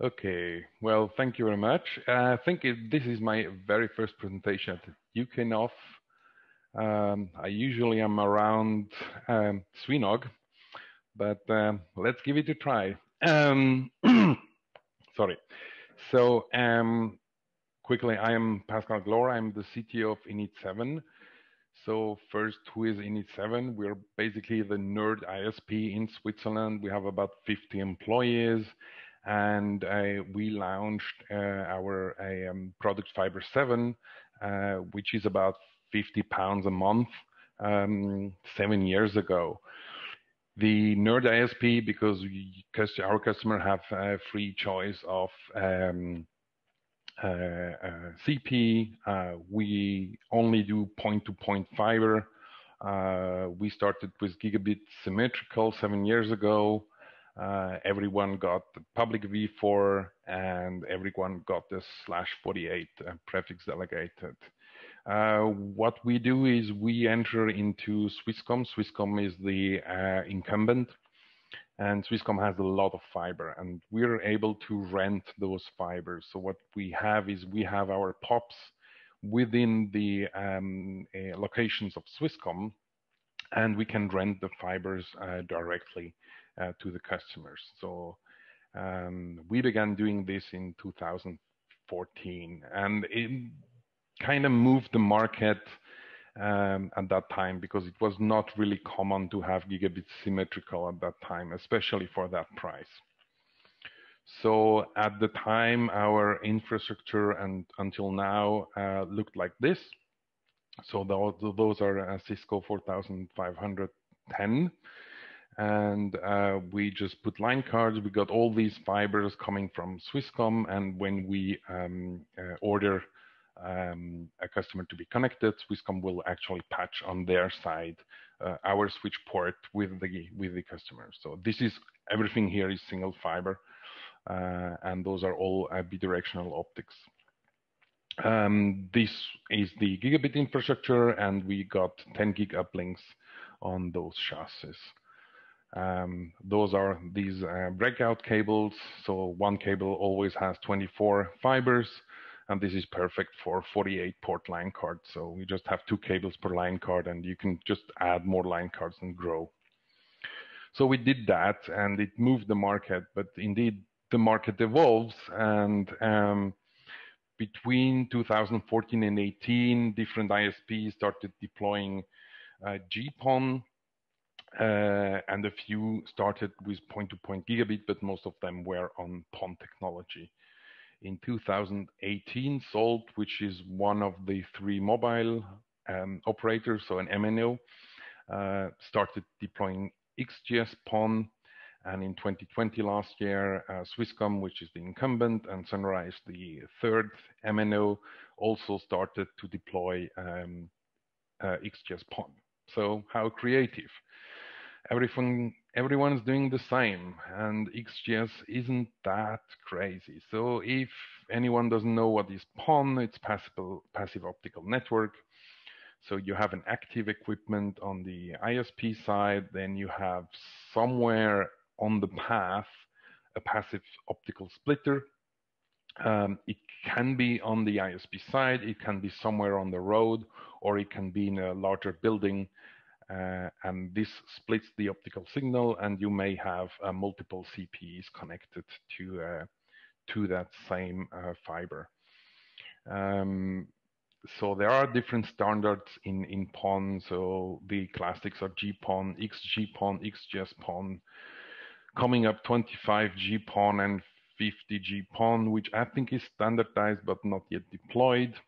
Okay, well, thank you very much. I think this is my very first presentation at UKNOF. I usually am around Swinog, but let's give it a try. Sorry. So, quickly, I am Pascal Gloor. I'm the CTO of Init7. So first, who is Init7? We're basically the nerd ISP in Switzerland. We have about 50 employees, and we launched our product Fiber 7, which is about £50 a month, 7 years ago. The nerd ISP, because our customer have a free choice of CP. We only do point-to-point fiber. We started with Gigabit symmetrical 7 years ago. Everyone got the public v4, and everyone got the /48 prefix delegated. What we do is we enter into Swisscom. Swisscom is the incumbent, and Swisscom has a lot of fiber, and we're able to rent those fibers. So what we have is we have our POPs within the locations of Swisscom, and we can rent the fibers directly to the customers. So we began doing this in 2014, and it kind of moved the market at that time, because it was not really common to have Gigabit symmetrical at that time, especially for that price. So at the time, our infrastructure and until now looked like this. So those are Cisco 4510. And we just put line cards. We got all these fibers coming from Swisscom, and when we order a customer to be connected, Swisscom will actually patch on their side our switch port with the customer. So this is everything here is single fiber, and those are all bidirectional optics. This is the Gigabit infrastructure, and we got 10 gig uplinks on those chassis. Those are these breakout cables. So one cable always has 24 fibers. And this is perfect for 48 port line cards. So we just have 2 cables per line card, and you can just add more line cards and grow. So we did that, and it moved the market. But indeed, the market evolves. And between 2014 and 18, different ISPs started deploying GPON. And a few started with point-to-point gigabit, but most of them were on PON technology. In 2018, Salt, which is one of the 3 mobile operators, so an MNO, started deploying XGS PON. And in 2020, last year, Swisscom, which is the incumbent, and Sunrise, the 3rd MNO, also started to deploy XGS PON. So how creative. Everyone's doing the same, and XGS isn't that crazy. So if anyone doesn't know what is PON, it's passive optical network. So you have an active equipment on the ISP side, then you have somewhere on the path a passive optical splitter. It can be on the ISP side, it can be somewhere on the road, or it can be in a larger building. And this splits the optical signal, and you may have multiple CPEs connected to that same fiber. So there are different standards in PON. So the classics are GPON, XGPON, XGS-PON, coming up 25 GPON and 50 GPON, which I think is standardized but not yet deployed.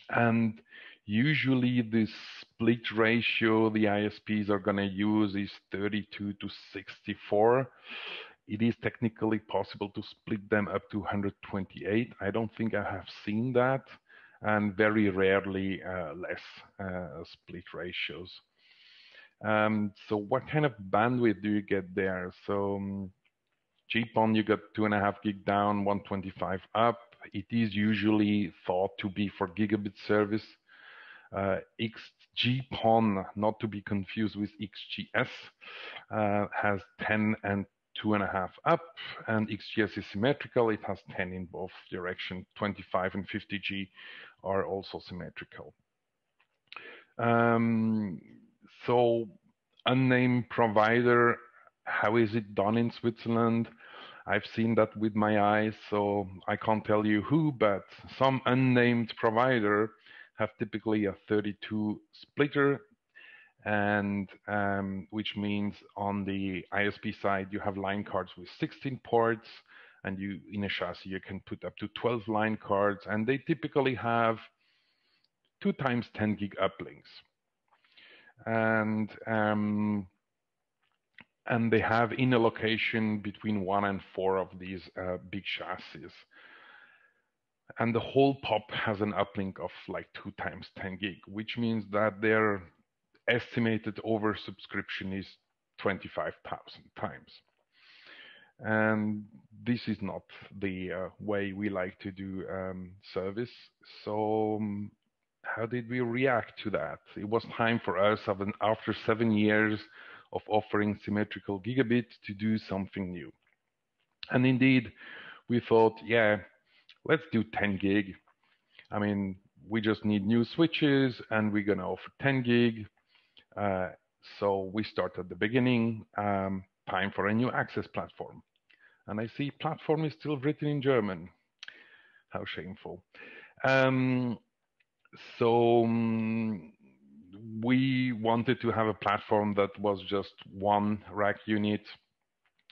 And usually the split ratio the ISPs are going to use is 32 to 64. It is technically possible to split them up to 128. I don't think I have seen that, and very rarely less split ratios. So what kind of bandwidth do you get there? So GPON, you got 2.5 gig down, 125 up. It is usually thought to be for gigabit service. XGPON, not to be confused with XGS, has 10 and 2.5 up, and XGS is symmetrical. It has 10 in both direction. 25 and 50G are also symmetrical. So unnamed provider, how is it done in Switzerland? I've seen that with my eyes, so I can't tell you who, but some unnamed provider have typically a 32 splitter, and which means on the ISP side you have line cards with 16 ports, and you in a chassis you can put up to 12 line cards, and they typically have 2 times 10 gig uplinks, and they have in a location between 1 and 4 of these big chassis. And the whole POP has an uplink of like 2 times 10 gig, which means that their estimated oversubscription is 25,000 times. And this is not the way we like to do service. So how did we react to that? It was time for us, after 7 years of offering symmetrical gigabit, to do something new. And indeed, we thought, yeah, let's do 10 gig. I mean, we just need new switches and we're gonna offer 10 gig. So we start at the beginning, time for a new access platform. And I see platform is still written in German. How shameful. We wanted to have a platform that was just one rack unit,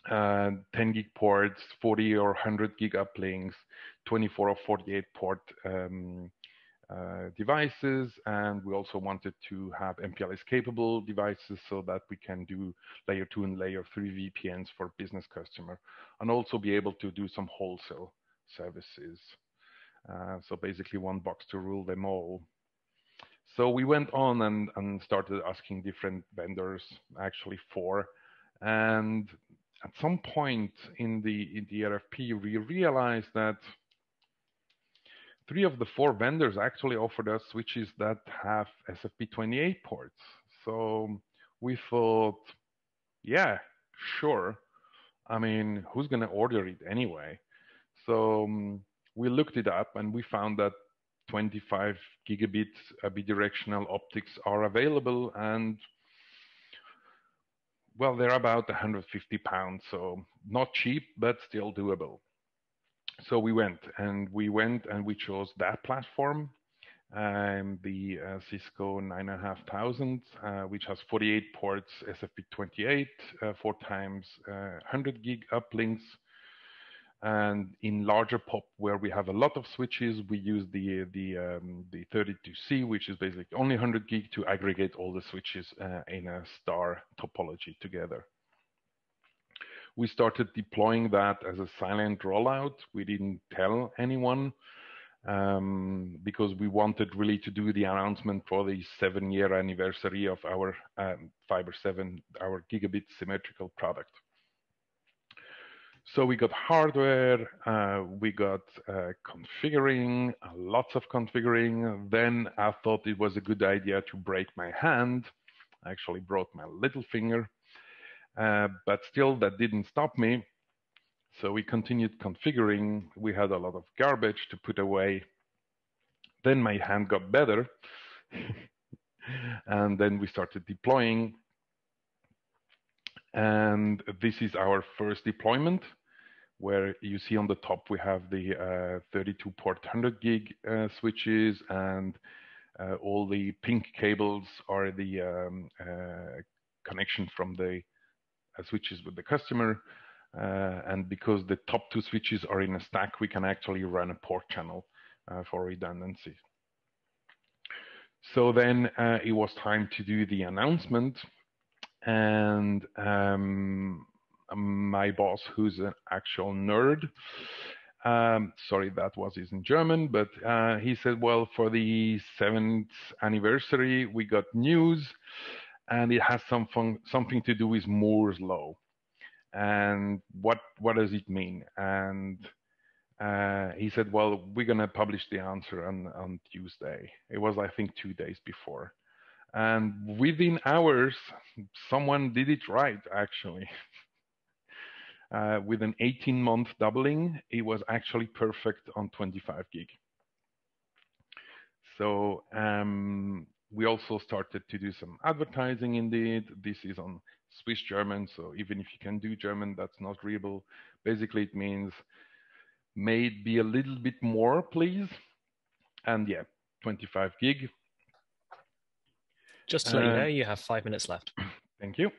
10 gig ports, 40 or 100 gig uplinks, 24 or 48 port devices, and we also wanted to have MPLS capable devices so that we can do layer 2 and layer 3 VPNs for business customer, and also be able to do some wholesale services. So basically one box to rule them all. So we went on and started asking different vendors, actually 4, and at some point in the RFP, we realized that 3 of the 4 vendors actually offered us switches that have SFP28 ports. So we thought, yeah, sure. I mean, who's going to order it anyway? So we looked it up and we found that 25 gigabit bidirectional optics are available, and well, they're about 150 pounds, so not cheap, but still doable. So we went and we chose that platform, the Cisco 9500, which has 48 ports, SFP28, 4 times 100 gig uplinks. And in larger POP, where we have a lot of switches, we use the 32C, which is basically only 100 gig to aggregate all the switches in a star topology together. We started deploying that as a silent rollout. We didn't tell anyone because we wanted really to do the announcement for the 7-year anniversary of our Fiber 7, our gigabit symmetrical product. So we got hardware, we got configuring, lots of configuring. Then I thought it was a good idea to break my hand. I actually broke my little finger, but still that didn't stop me. So we continued configuring. We had a lot of garbage to put away. Then my hand got better. And then we started deploying. And this is our first deployment, where you see on the top we have the 32 port 100 gig switches, and all the pink cables are the connection from the switches with the customer. And because the top 2 switches are in a stack, we can actually run a port channel for redundancy. So then it was time to do the announcement. And my boss, who's an actual nerd, sorry, that was in German, but he said, well, for the 7th anniversary, we got news, and it has something to do with Moore's law. And what does it mean? And he said, well, we're going to publish the answer on Tuesday. It was, I think, 2 days before. And within hours, someone did it right, actually. with an 18-month doubling, it was actually perfect on 25 gig. So we also started to do some advertising indeed. This is on Swiss German, so even if you can do German, that's not readable. Basically, it means maybe a little bit more, please. And yeah, 25 gig. Just to let you know, you have 5 minutes left. Thank you.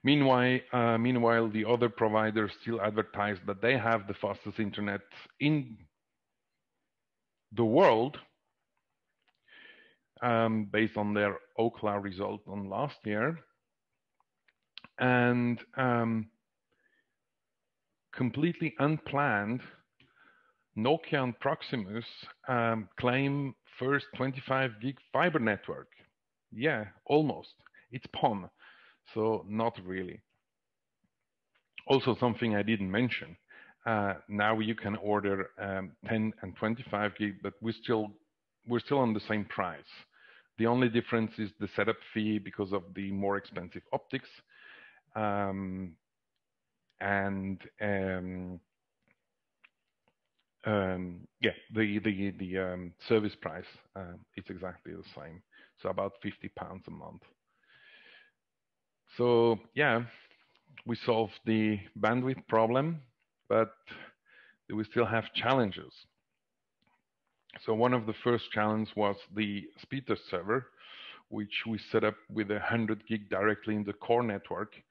Meanwhile, the other providers still advertise that they have the fastest internet in the world, based on their Ookla result on last year. And completely unplanned, Nokia and Proximus claim first 25 gig fiber network. Yeah, almost. It's PON, so not really. Also, something I didn't mention. Now you can order 10 and 25 gig, but we're still on the same price. The only difference is the setup fee because of the more expensive optics, yeah, the service price is exactly the same. So about £50 a month. So yeah, we solved the bandwidth problem, but we still have challenges. So one of the first challenges was the speedtest server, which we set up with 100 gig directly in the core network.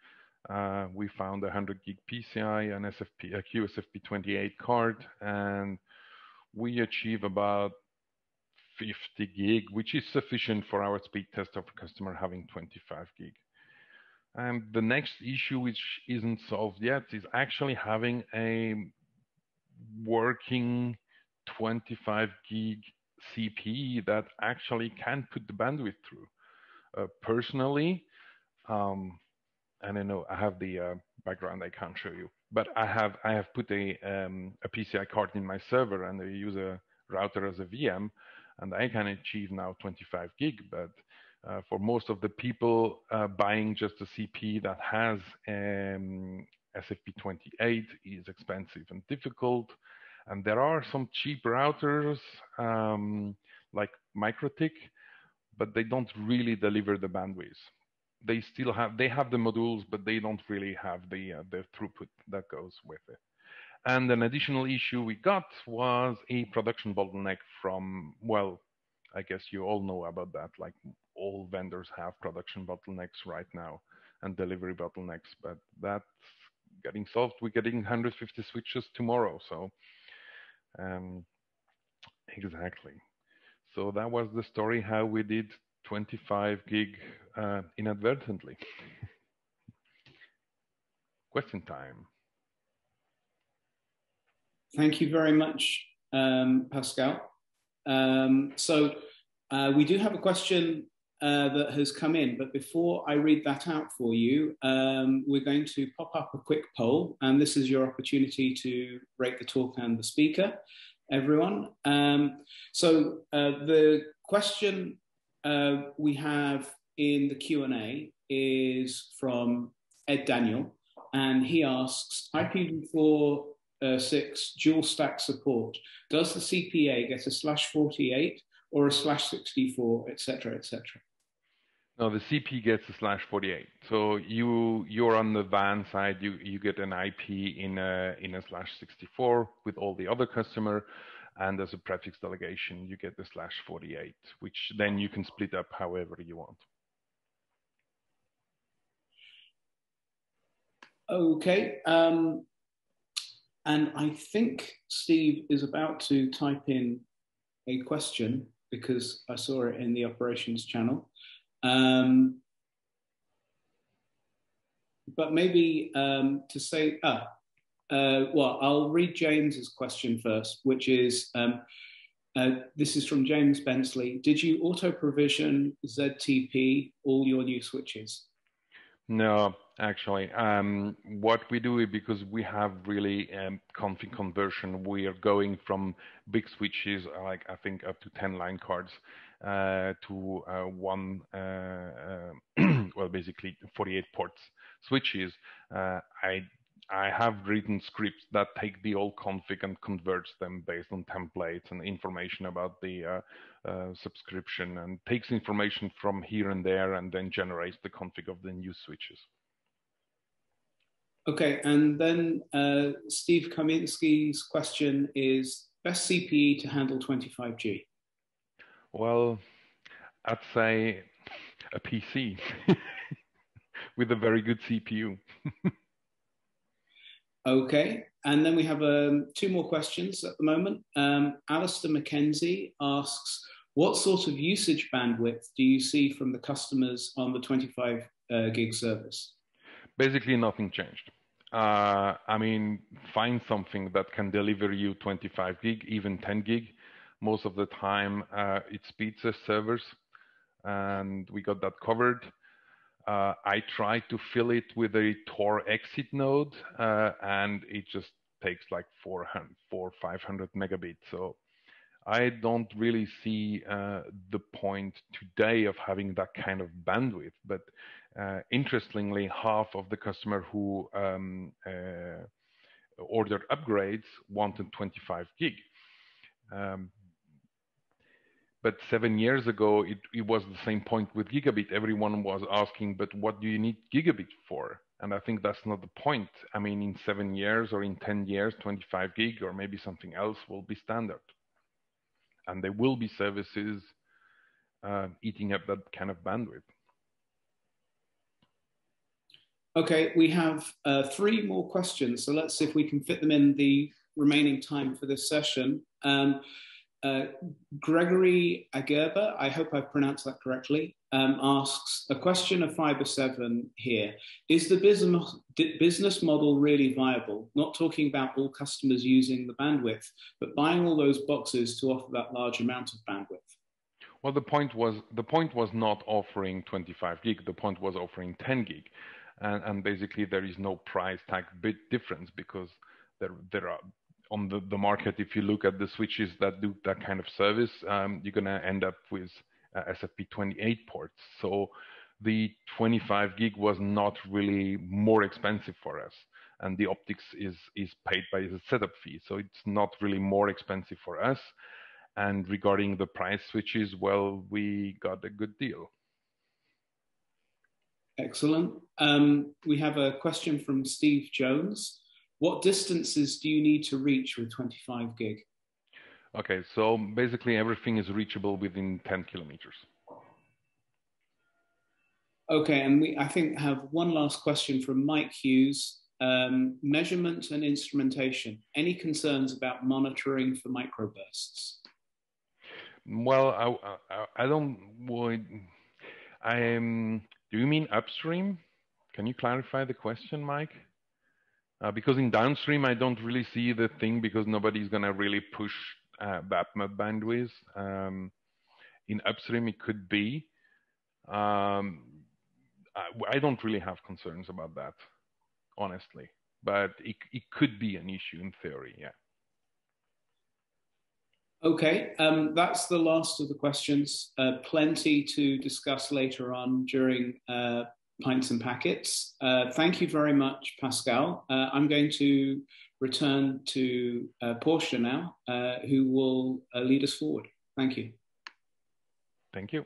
We found 100 gig PCI, an SFP, a QSFP28 card, and we achieve about 50 gig, which is sufficient for our speed test of a customer having 25 gig. And the next issue, which isn't solved yet, is actually having a working 25 gig CPE that actually can put the bandwidth through. Personally, and I know I have the background I can't show you, but I have put a PCI card in my server, and I use a router as a VM, and I can achieve now 25 gig. But for most of the people buying just a CPE that has SFP28 is expensive and difficult. And there are some cheap routers like MikroTik, but they don't really deliver the bandwidth. They have the modules, but they don't really have the throughput that goes with it. And an additional issue we got was a production bottleneck from, well, I guess you all know about that. Like all vendors have production bottlenecks right now and delivery bottlenecks, but that's getting solved. We're getting 150 switches tomorrow, so exactly. So that was the story how we did 25 gig inadvertently. Question time. Thank you very much, Pascal. So we do have a question that has come in, but before I read that out for you, we're going to pop up a quick poll, and this is your opportunity to rate the talk and the speaker, everyone. So the question we have in the Q&A is from Ed Daniel, and he asks, IPv4 dual stack support, does the CPA get a /48 or a /64, etc., etc.? No, the CP gets a /48. So you're on the WAN side. You get an IP in a /64 with all the other customer, and as a prefix delegation, you get the /48, which then you can split up however you want. Okay. And I think Steve is about to type in a question because I saw it in the operations channel. But maybe to say, well, I'll read James's question first, which is, this is from James Bensley. Did you auto-provision ZTP all your new switches? No, actually. What we do is, because we have really config conversion, we are going from big switches, like I think up to 10 line cards, to one, well, basically 48 ports switches. I I have written scripts that take the old config and converts them based on templates and information about the subscription, and takes information from here and there and then generates the config of the new switches. Okay, and then Steve Kaminsky's question is, best CPE to handle 25G? Well, I'd say a PC with a very good CPU. Okay, and then we have two more questions at the moment. Alistair McKenzie asks, what sort of usage bandwidth do you see from the customers on the 25 gig service? Basically, nothing changed. I mean, find something that can deliver you 25 gig, even 10 gig. Most of the time, it's speedtest servers, and we got that covered. I tried to fill it with a Tor exit node, and it just takes like 400 or 500 megabits. So I don't really see the point today of having that kind of bandwidth. But interestingly, half of the customer who ordered upgrades wanted 25 gig. But 7 years ago, it was the same point with Gigabit. Everyone was asking, but what do you need Gigabit for? And I think that's not the point. I mean, in 7 years or in 10 years, 25 gig or maybe something else will be standard. And there will be services eating up that kind of bandwidth. Okay, we have 3 more questions. So let's see if we can fit them in the remaining time for this session. Gregory Agerba, I hope I've pronounced that correctly, asks a question of Fiber 7 here. Is the business model really viable? Not talking about all customers using the bandwidth, but buying all those boxes to offer that large amount of bandwidth. Well, the point was not offering 25 gig. The point was offering 10 gig. And basically there is no price tag bit difference, because there are on the market, if you look at the switches that do that kind of service, you're going to end up with SFP28 ports. So the 25 gig was not really more expensive for us. And the optics is paid by the setup fee. So it's not really more expensive for us. And regarding the price switches, well, we got a good deal. Excellent. We have a question from Steve Jones. What distances do you need to reach with 25 gig? Okay, so basically everything is reachable within 10 kilometers. Okay, and I think have one last question from Mike Hughes. Measurement and instrumentation. Any concerns about monitoring for microbursts? Well, I don't. Do you mean upstream? Can you clarify the question, Mike? Because in downstream, I don't really see the thing, because nobody's going to really push that much bandwidth. In upstream, it could be. I don't really have concerns about that, honestly. But it could be an issue in theory, yeah. Okay, that's the last of the questions. Plenty to discuss later on during Pints and Packets. Thank you very much, Pascal. I'm going to return to Portia now, who will lead us forward. Thank you. Thank you.